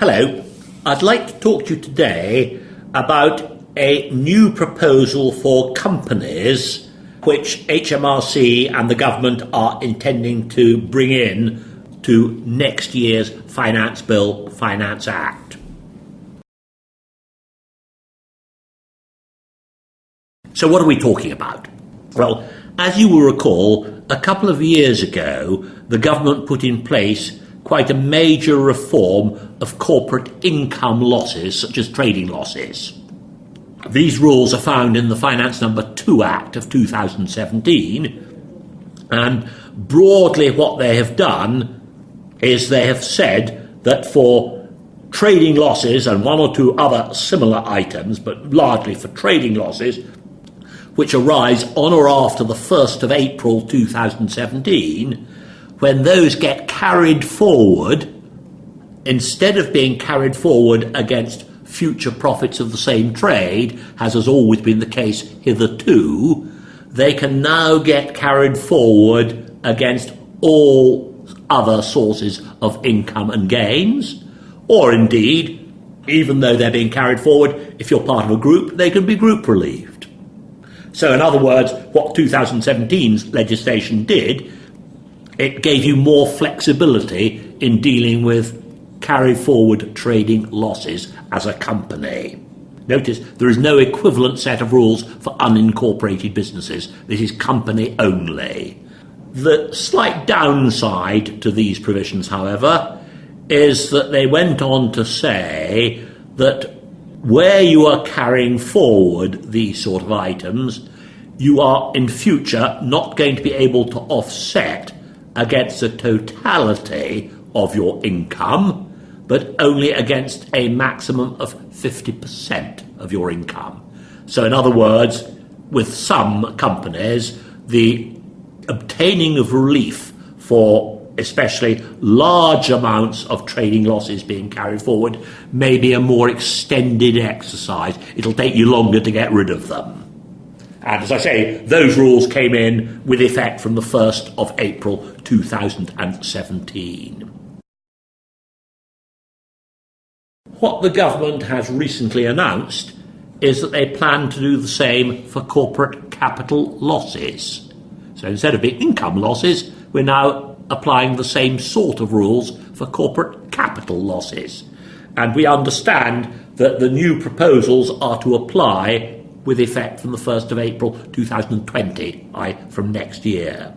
Hello, I'd like to talk to you today about a new proposal for companies which HMRC and the government are intending to bring in to next year's Finance Bill, Finance Act. So what are we talking about? Well, as you will recall, a couple of years ago, the government put in place quite a major reform of corporate income losses, such as trading losses. These rules are found in the Finance Number 2 Act of 2017, and broadly what they have done is they have said that for trading losses and one or two other similar items, but largely for trading losses, which arise on or after the 1st of April 2017, when those get carried forward, instead of being carried forward against future profits of the same trade, as has always been the case hitherto, they can now get carried forward against all other sources of income and gains, or indeed, even though they're being carried forward, if you're part of a group, they can be group relieved. So in other words, what 2017's legislation did, it gave you more flexibility in dealing with carry forward trading losses as a company. Notice there is no equivalent set of rules for unincorporated businesses. This is company only. The slight downside to these provisions, however, is that they went on to say that where you are carrying forward these sort of items, you are in future not going to be able to offset against the totality of your income, but only against a maximum of 50% of your income. So in other words, with some companies, the obtaining of relief for especially large amounts of trading losses being carried forward may be a more extended exercise. It'll take you longer to get rid of them. And as I say, those rules came in with effect from the 1st of April 2017. What the government has recently announced is that they plan to do the same for corporate capital losses. So instead of being income losses, we're now applying the same sort of rules for corporate capital losses. And we understand that the new proposals are to apply with effect from the 1st of April 2020, from next year.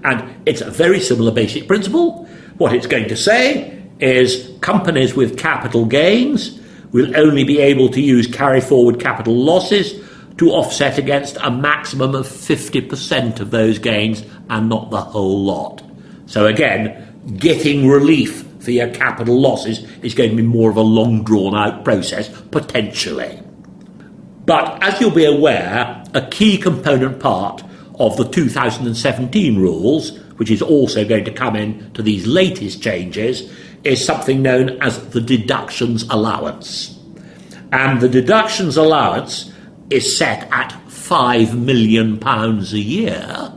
And it's a very similar basic principle. What it's going to say is companies with capital gains will only be able to use carry forward capital losses to offset against a maximum of 50% of those gains and not the whole lot. So again, getting relief for your capital losses is going to be more of a long drawn out process, potentially. But as you'll be aware, a key component part of the 2017 rules, which is also going to come in to these latest changes, is something known as the deductions allowance. And the deductions allowance is set at £5 million a year.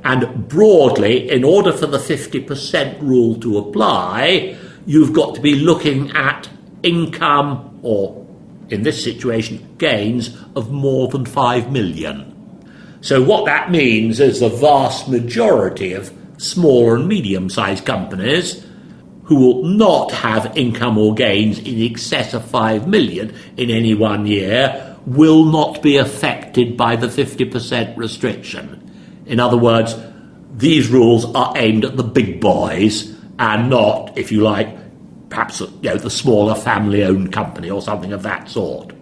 And broadly, in order for the 50% rule to apply, you've got to be looking at income, or in this situation, gains of more than 5 million. So what that means is the vast majority of small and medium-sized companies who will not have income or gains in excess of 5 million in any one year will not be affected by the 50% restriction. In other words, these rules are aimed at the big boys and not, if you like, perhaps the smaller family-owned company or something of that sort.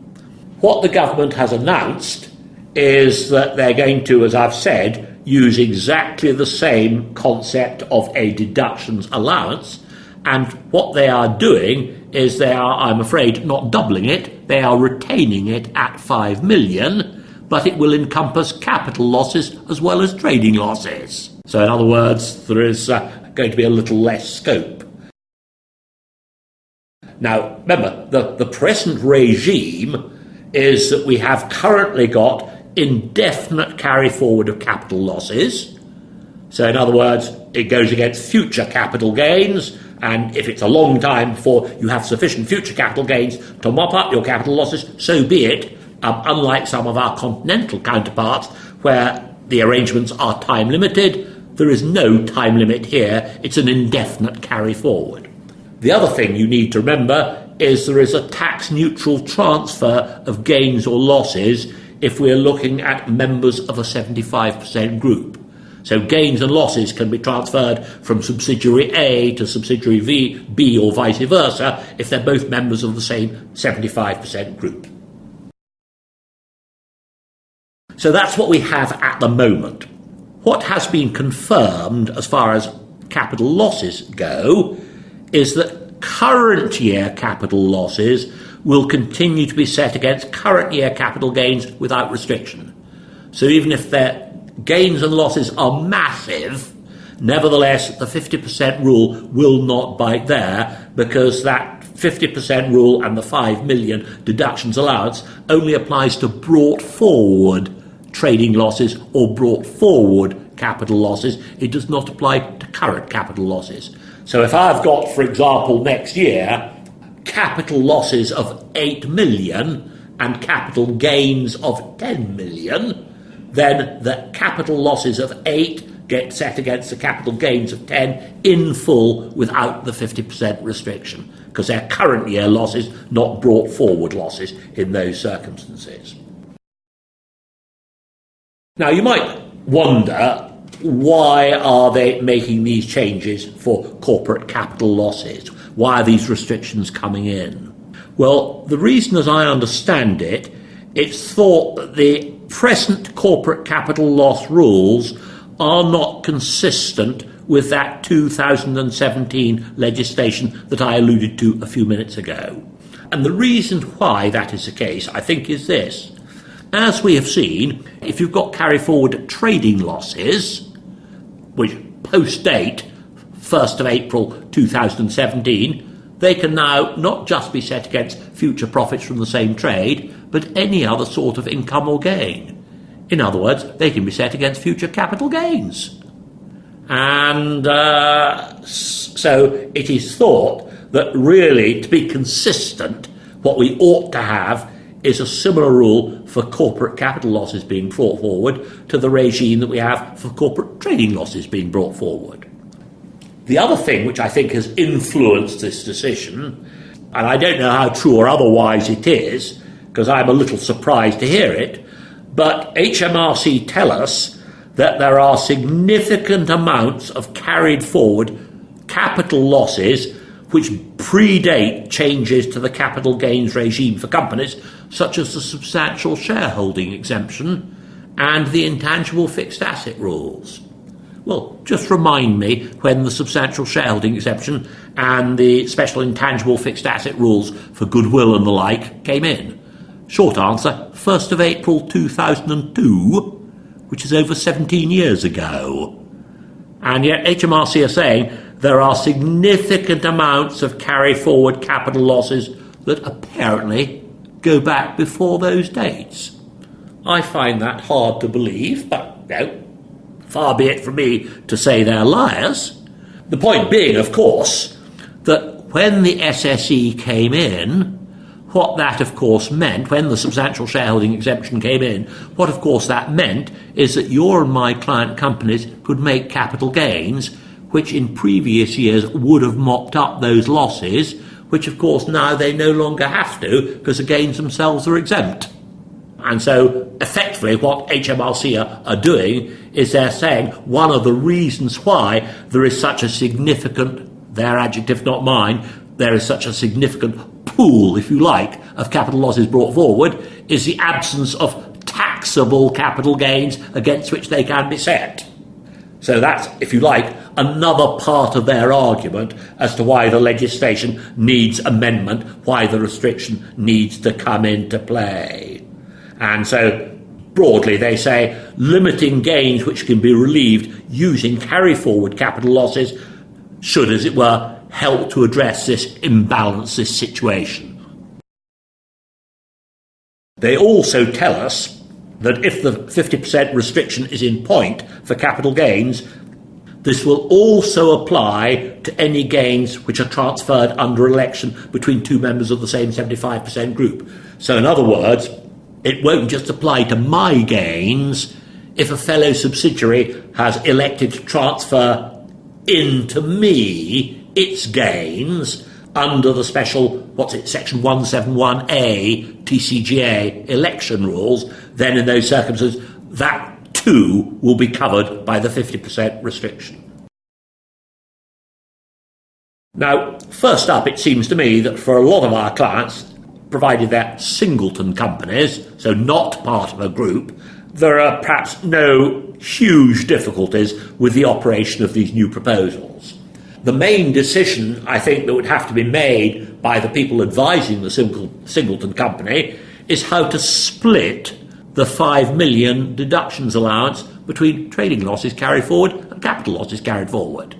What the government has announced is that they're going to, as I've said, use exactly the same concept of a deductions allowance, and what they are doing is they are, I'm afraid, not doubling it, they are retaining it at 5 million, but it will encompass capital losses as well as trading losses. So in other words, there is going to be a little less scope. Now, remember, the present regime is that we have currently got indefinite carry forward of capital losses. So in other words, it goes against future capital gains, And if it's a long time before you have sufficient future capital gains to mop up your capital losses, so be it. Unlike some of our continental counterparts, where the arrangements are time limited, there is no time limit here. It's an indefinite carry forward. The other thing you need to remember is there is a tax-neutral transfer of gains or losses if we're looking at members of a 75% group. So gains and losses can be transferred from subsidiary A to subsidiary B or vice versa if they're both members of the same 75% group. So that's what we have at the moment. What has been confirmed as far as capital losses go is that current year capital losses will continue to be set against current year capital gains without restriction. So even if their gains and losses are massive, nevertheless the 50% rule will not bite there, because that 50% rule and the 5 million deductions allowance only applies to brought forward trading losses or brought forward capital losses. It does not apply to current capital losses. So if I've got, for example, next year, capital losses of 8 million and capital gains of 10 million, then the capital losses of 8 get set against the capital gains of 10 in full without the 50% restriction, because they're current year losses, not brought forward losses in those circumstances. Now, you might wonder, why are they making these changes for corporate capital losses? Why are these restrictions coming in? Well, the reason, as I understand it, it's thought that the present corporate capital loss rules are not consistent with that 2017 legislation that I alluded to a few minutes ago. And the reason why that is the case, I think, is this. As we have seen, if you've got carry forward trading losses, which post-date 1st of April 2017, they can now not just be set against future profits from the same trade, but any other sort of income or gain. In other words, they can be set against future capital gains. And so it is thought that really, to be consistent, what we ought to have is a similar rule for corporate capital losses being brought forward to the regime that we have for corporate trading losses being brought forward. The other thing which I think has influenced this decision, and I don't know how true or otherwise it is, because I'm a little surprised to hear it, but HMRC tell us that there are significant amounts of carried forward capital losses which predate changes to the capital gains regime for companies, such as the substantial shareholding exemption and the intangible fixed asset rules. Well, just remind me when the substantial shareholding exemption and the special intangible fixed asset rules for goodwill and the like came in. Short answer, 1st of April 2002, which is over 17 years ago. And yet HMRC are saying there are significant amounts of carry forward capital losses that apparently go back before those dates. I find that hard to believe, but no, far be it from me to say they're liars. The point being, of course, that when the SSE came in, what that of course meant, when the substantial shareholding exemption came in, what of course that meant is that your and my client companies could make capital gains which in previous years would have mopped up those losses, which of course now they no longer have to because the gains themselves are exempt. And so effectively what HMRC are doing is they're saying one of the reasons why there is such a significant, their adjective not mine, there is such a significant pool, if you like, of capital losses brought forward is the absence of taxable capital gains against which they can be set. So that's, if you like, another part of their argument as to why the legislation needs amendment, why the restriction needs to come into play. And so, broadly, they say limiting gains which can be relieved using carry-forward capital losses should, as it were, help to address this imbalance, this situation. They also tell us that if the 50% restriction is in point for capital gains, This will also apply to any gains which are transferred under election between two members of the same 75% group. So in other words, it won't just apply to my gains if a fellow subsidiary has elected to transfer into me its gains under the special, section 171A TCGA election rules. Then in those circumstances, that too will be covered by the 50% restriction. Now, first up, it seems to me that for a lot of our clients, provided they're singleton companies, so not part of a group, there are perhaps no huge difficulties with the operation of these new proposals. The main decision, I think, that would have to be made by the people advising the singleton company is how to split the 5 million deductions allowance between trading losses carried forward and capital losses carried forward.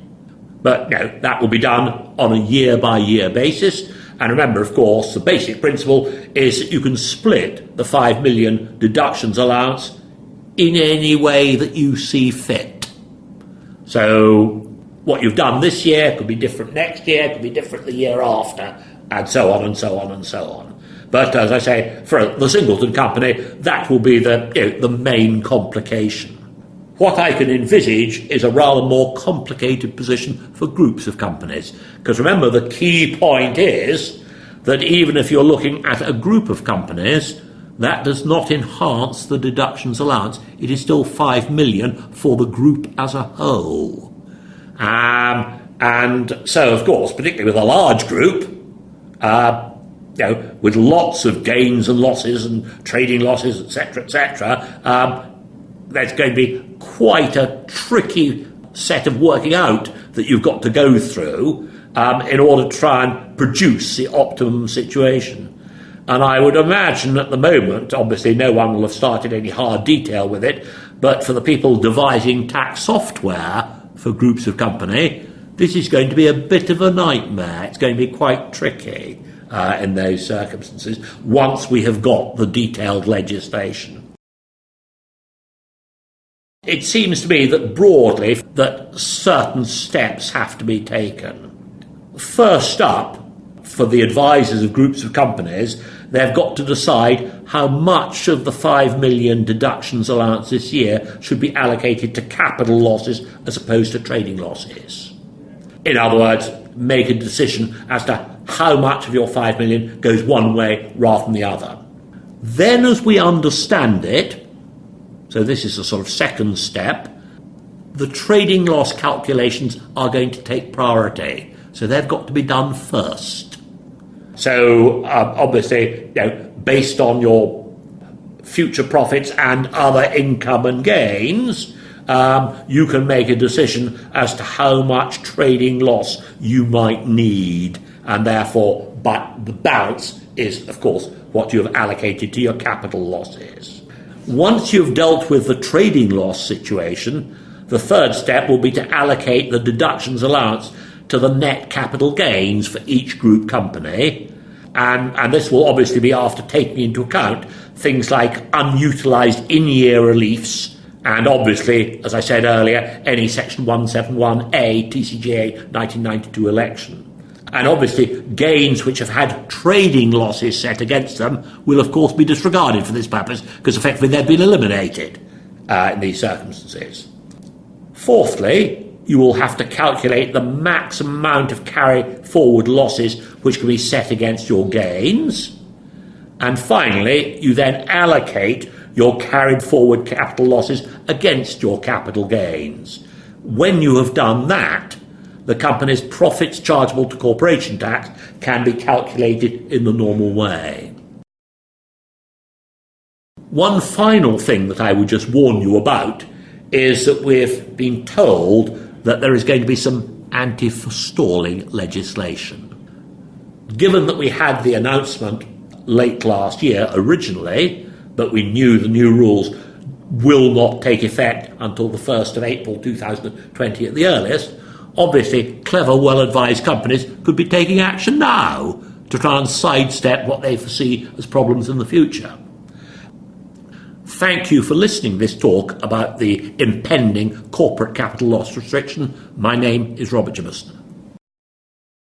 But that will be done on a year-by-year basis. And remember, of course, the basic principle is that you can split the 5 million deductions allowance in any way that you see fit. So what you've done this year could be different next year, could be different the year after, and so on and so on and so on. But as I say, for the singleton company, that will be the main complication. What I can envisage is a rather more complicated position for groups of companies. Because remember, the key point is that even if you're looking at a group of companies, that does not enhance the deductions allowance. It is still 5 million for the group as a whole. And so, of course, particularly with a large group, with lots of gains and losses and trading losses, etc., there's going to be quite a tricky set of working out that you've got to go through in order to try and produce the optimum situation. And I would imagine at the moment, obviously no one will have started any hard detail with it, but for the people devising tax software for groups of company, this is going to be a bit of a nightmare. It's going to be quite tricky in those circumstances once we have got the detailed legislation. It seems to me that broadly that certain steps have to be taken. First up, for the advisors of groups of companies, they've got to decide how much of the 5 million deductions allowance this year should be allocated to capital losses as opposed to trading losses. In other words, make a decision as to how much of your 5 million goes one way rather than the other. Then, as we understand it, so this is the sort of second step, the trading loss calculations are going to take priority. So they've got to be done first. So obviously, based on your future profits and other income and gains, you can make a decision as to how much trading loss you might need, and therefore, but the balance is, of course, what you have allocated to your capital losses. Once you've dealt with the trading loss situation, the third step will be to allocate the deductions allowance to the net capital gains for each group company. And this will obviously be after taking into account things like unutilised in-year reliefs and obviously, as I said earlier, any section 171A TCGA 1992 election. And obviously, gains which have had trading losses set against them will, of course, be disregarded for this purpose because effectively they've been eliminated in these circumstances. Fourthly, you will have to calculate the maximum amount of carry-forward losses which can be set against your gains. And finally, you then allocate your carried-forward capital losses against your capital gains. When you have done that, the company's profits chargeable to corporation tax can be calculated in the normal way. One final thing that I would just warn you about is that we've been told that there is going to be some anti-forestalling legislation. Given that we had the announcement late last year originally, but we knew the new rules will not take effect until the 1st of April 2020 at the earliest, obviously, clever, well-advised companies could be taking action now to try and sidestep what they foresee as problems in the future. Thank you for listening to this talk about the impending corporate capital loss restriction. My name is Robert Jamieson.